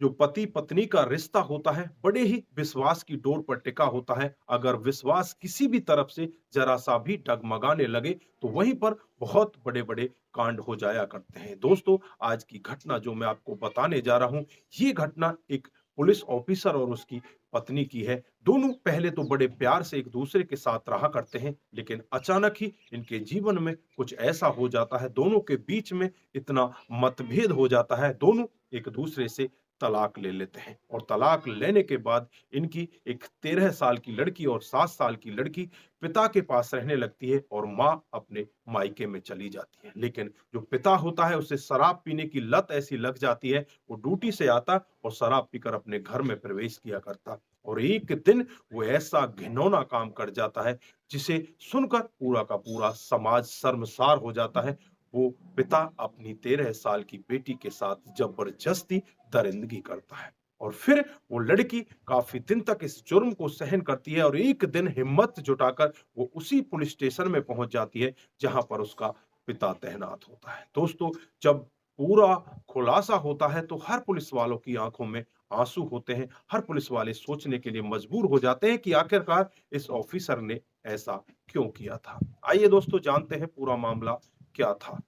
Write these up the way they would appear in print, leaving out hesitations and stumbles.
जो पति पत्नी का रिश्ता होता है बड़े ही विश्वास की डोर पर टिका होता है। अगर विश्वास किसी भी तरफ से जरा सा भी डगमगाने लगे तो वहीं पर बहुत बड़े बड़े कांड हो जाया करते हैं। दोस्तों, आज की घटना जो मैं आपको बताने जा रहा हूं, ये घटना एक पुलिस ऑफिसर और उसकी पत्नी की है। दोनों पहले तो बड़े प्यार से एक दूसरे के साथ रहा करते हैं, लेकिन अचानक ही इनके जीवन में कुछ ऐसा हो जाता है, दोनों के बीच में इतना मतभेद हो जाता है, दोनों एक दूसरे से तलाक ले लेते हैं। और तलाक लेने के बाद इनकी एक 13 साल की लड़की और 7 साल की लड़की पिता के पास रहने लगती है और माँ अपने मायके में चली जाती है। लेकिन जो पिता होता है उसे शराब पीने की लत ऐसी लग जाती है, वो ड्यूटी से आता और शराब पीकर अपने घर में प्रवेश किया करता। और एक दिन वो ऐसा घिनौना काम कर जाता है जिसे सुनकर पूरा का पूरा समाज शर्मसार हो जाता है। वो पिता अपनी 13 साल की बेटी के साथ जबरदस्ती दरिंदगी करता है। और फिर वो लड़की काफी दिन तक इस जुर्म को सहन करती है और एक दिन हिम्मत जुटाकर वो उसी पुलिस स्टेशन में पहुंच जाती है जहां पर उसका पिता तैनात होता है। दोस्तों, जब पूरा खुलासा होता है तो हर पुलिस वालों की आंखों में आंसू होते हैं। हर पुलिस वाले सोचने के लिए मजबूर हो जाते हैं कि आखिरकार इस ऑफिसर ने ऐसा क्यों किया था। आइए दोस्तों, जानते हैं पूरा मामला क्या था।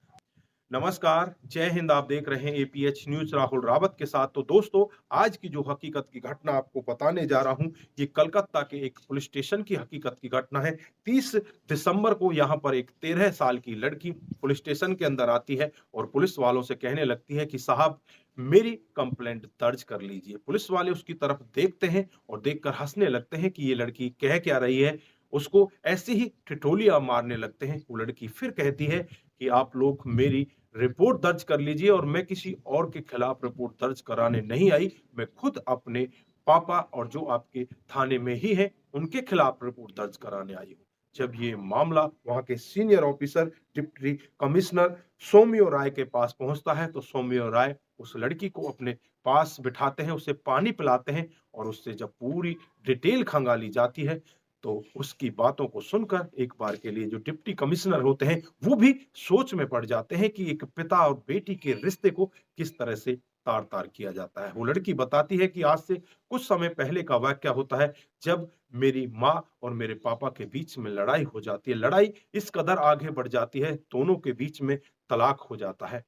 नमस्कार, जय हिंद। आप देख रहे हैं एपीएच न्यूज राहुल रावत के साथ। तो दोस्तों, आज की जो हकीकत की घटना आपको बताने जा रहा हूं, ये कलकत्ता के एक पुलिस स्टेशन की हकीकत की घटना है। 30 दिसंबर को यहाँ पर एक 13 साल की लड़की पुलिस स्टेशन के अंदर आती है और पुलिस वालों से कहने लगती है कि साहब, मेरी कंप्लेंट दर्ज कर लीजिए। पुलिस वाले उसकी तरफ देखते हैं और देखकर हंसने लगते हैं कि ये लड़की कह क्या रही है। उसको ऐसे ही ठिठोलियां मारने लगते हैं। वो लड़की फिर कहती है कि आप लोग मेरी रिपोर्ट दर्ज कर लीजिए और मैं किसी और के खिलाफ रिपोर्ट दर्ज कराने नहीं आई। मैं खुद अपने पापा और जो आपके थाने में ही है उनके खिलाफ रिपोर्ट दर्ज कराने आई हूँ। जब ये मामला वहां के सीनियर ऑफिसर डिप्टी कमिश्नर सौम्यो राय के पास पहुंचता है तो सौम्यो राय उस लड़की को अपने पास बिठाते हैं, उसे पानी पिलाते हैं और उससे जब पूरी डिटेल खंगाली जाती है तो उसकी बातों को सुनकर एक बार के लिए जो डिप्टी कमिश्नर होते हैं वो भी सोच में पड़ जाते हैं कि एक पिता और बेटी के रिश्ते को किस तरह से तार तार किया जाता है। वो लड़की बताती है कि आज से कुछ समय पहले का वाक्य होता है, जब मेरी माँ और मेरे पापा के बीच में लड़ाई हो जाती है। लड़ाई इस कदर आगे बढ़ जाती है, दोनों के बीच में तलाक हो जाता है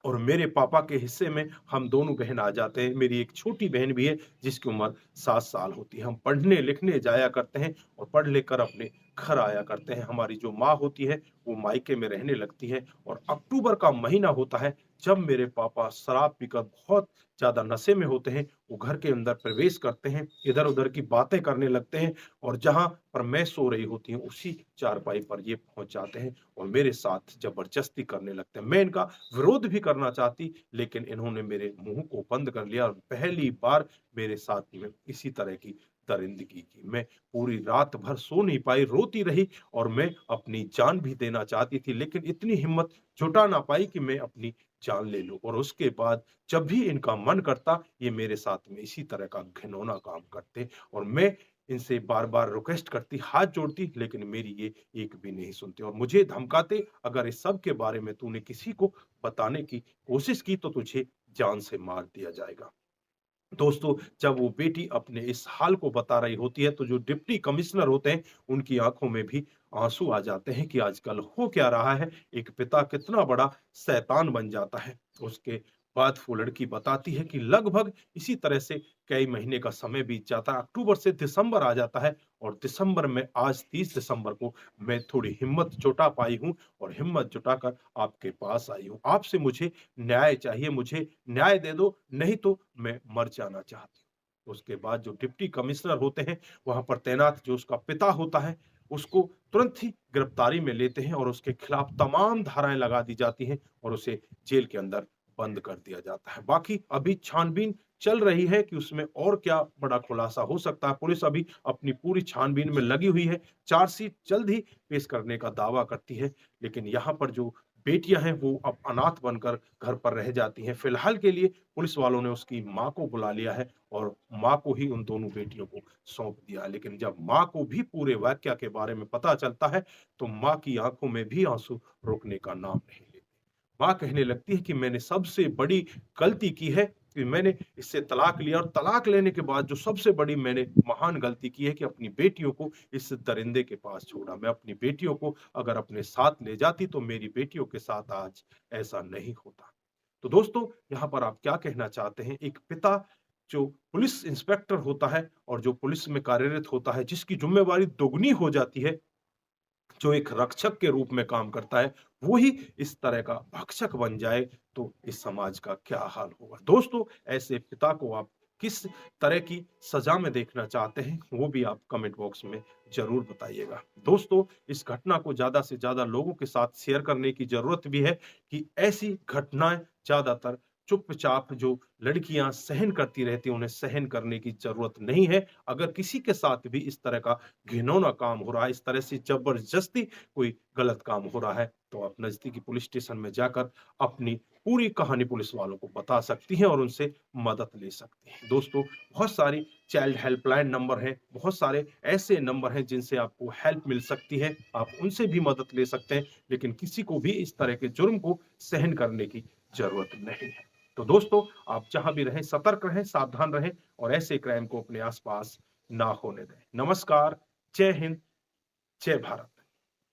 और मेरे पापा के हिस्से में हम दोनों बहन आ जाते हैं। मेरी एक छोटी बहन भी है जिसकी उम्र 7 साल होती है। हम पढ़ने लिखने जाया करते हैं और पढ़ लिख कर अपने घर आया करते हैं। हमारी जो माँ होती है वो मायके में रहने लगती है और अक्टूबर का महीना होता है जब मेरे पापा शराब पीकर बहुत ज़्यादा नशे में होते हैं। वो घर के अंदर प्रवेश करते हैं, इधर-उधर की बातें करने लगते हैं और जहाँ पर मैं सो रही होती हूँ उसी चारपाई पर ये पहुँच जाते हैं और मेरे साथ ज़बरदस्ती करने लगते हैं। मैं इनका विरोध भी करना चाहती, लेकिन इन्होंने मेरे मुंह को बंद कर लिया और पहली बार मेरे साथ में इसी तरह की दरिंदगी की। मैं पूरी रात भर सो नहीं पाई, रोती रही और मैं अपनी जान भी देना चाहती थी, लेकिन इतनी हिम्मत जुटा ना पाई कि मैं अपनी जान ले लूं। और उसके बाद जब भी इनका मन करता ये मेरे साथ में इसी तरह का घिनौना काम करते और मैं इनसे बार बार रिक्वेस्ट करती, हाथ जोड़ती, लेकिन मेरी ये एक भी नहीं सुनते और मुझे धमकाते, अगर इस सब के बारे में तूने किसी को बताने की कोशिश की तो तुझे जान से मार दिया जाएगा। दोस्तों, जब वो बेटी अपने इस हाल को बता रही होती है तो जो डिप्टी कमिश्नर होते हैं उनकी आंखों में भी आंसू आ जाते हैं कि आजकल हो क्या रहा है, एक पिता कितना बड़ा शैतान बन जाता है। उसके बाद वो लड़की बताती है कि लगभग इसी तरह से कई महीने का समय बीत जाता है, अक्टूबर से दिसंबर आ जाता है और दिसंबर में आज 30 दिसंबर को मैं थोड़ी हिम्मत जुटा पाई हूँ और हिम्मत जुटाकर आपके पास आई हूँ। आपसे मुझे न्याय चाहिए, मुझे न्याय दे दो, नहीं तो मैं मर जाना चाहती हूँ। उसके बाद जो डिप्टी कमिश्नर होते हैं, वहाँ पर तैनात जो उसका पिता होता है, उसको तुरंत ही गिरफ्तारी में लेते हैं और उसके खिलाफ तमाम धाराएँ लगा दी जाती हैं और उसे जेल के अंदर बंद कर दिया जाता है। बाकी अभी छानबीन चल रही है कि उसमें और क्या बड़ा खुलासा हो सकता है। पुलिस अभी अपनी पूरी छानबीन में लगी हुई है, चार्जशीट जल्द ही पेश करने का दावा करती है। लेकिन यहाँ पर जो बेटियां हैं वो अब अनाथ बनकर घर पर रह जाती हैं। फिलहाल के लिए पुलिस वालों ने उसकी माँ को बुला लिया है और माँ को ही उन दोनों बेटियों को सौंप दिया है। लेकिन जब माँ को भी पूरे वाकया के बारे में पता चलता है तो माँ की आंखों में भी आंसू रुकने का नाम नहीं लेते। माँ कहने लगती है कि मैंने सबसे बड़ी गलती की है, कि मैंने इससे तलाक लिया और तलाक लेने के बाद जो सबसे बड़ी मैंने महान गलती की है कि अपनी बेटियों को इस दरिंदे के पास छोड़ा। मैं अपनी बेटियों को अगर अपने साथ ले जाती तो मेरी बेटियों के साथ आज ऐसा नहीं होता। तो दोस्तों, यहाँ पर आप क्या कहना चाहते हैं? एक पिता जो पुलिस इंस्पेक्टर होता है और जो पुलिस में कार्यरत होता है, जिसकी ज़िम्मेवारी दोगुनी हो जाती है, जो एक रक्षक के रूप में काम करता है, वो ही इस तरह का भक्षक बन जाए, तो इस समाज का क्या हाल होगा? दोस्तों, ऐसे पिता को आप किस तरह की सज़ा में देखना चाहते हैं, वो भी आप कमेंट बॉक्स में ज़रूर बताइएगा। दोस्तों, इस घटना को ज़्यादा से ज़्यादा लोगों के साथ शेयर करने की ज़रूरत भी है कि ऐसी घटनाएँ ज़्यादातर चुपचाप जो लड़कियाँ सहन करती रहती हैं, उन्हें सहन करने की ज़रूरत नहीं है। अगर किसी के साथ भी इस तरह का घिनौना काम हो रहा है, इस तरह से ज़बरदस्ती कोई गलत काम हो रहा है, तो आप नज़दीकी पुलिस स्टेशन में जाकर अपनी पूरी कहानी पुलिस वालों को बता सकती हैं और उनसे मदद ले सकती हैं। दोस्तों, बहुत सारी चाइल्ड हेल्पलाइन नंबर हैं, बहुत सारे ऐसे नंबर हैं जिनसे आपको हेल्प मिल सकती है, आप उनसे भी मदद ले सकते हैं, लेकिन किसी को भी इस तरह के जुर्म को सहन करने की ज़रूरत नहीं है। तो दोस्तों, आप जहाँ भी रहें, सतर्क रहें, सावधान रहें और ऐसे क्राइम को अपने आस-पास ना होने दें। नमस्कार, जय हिंद, जय भारत।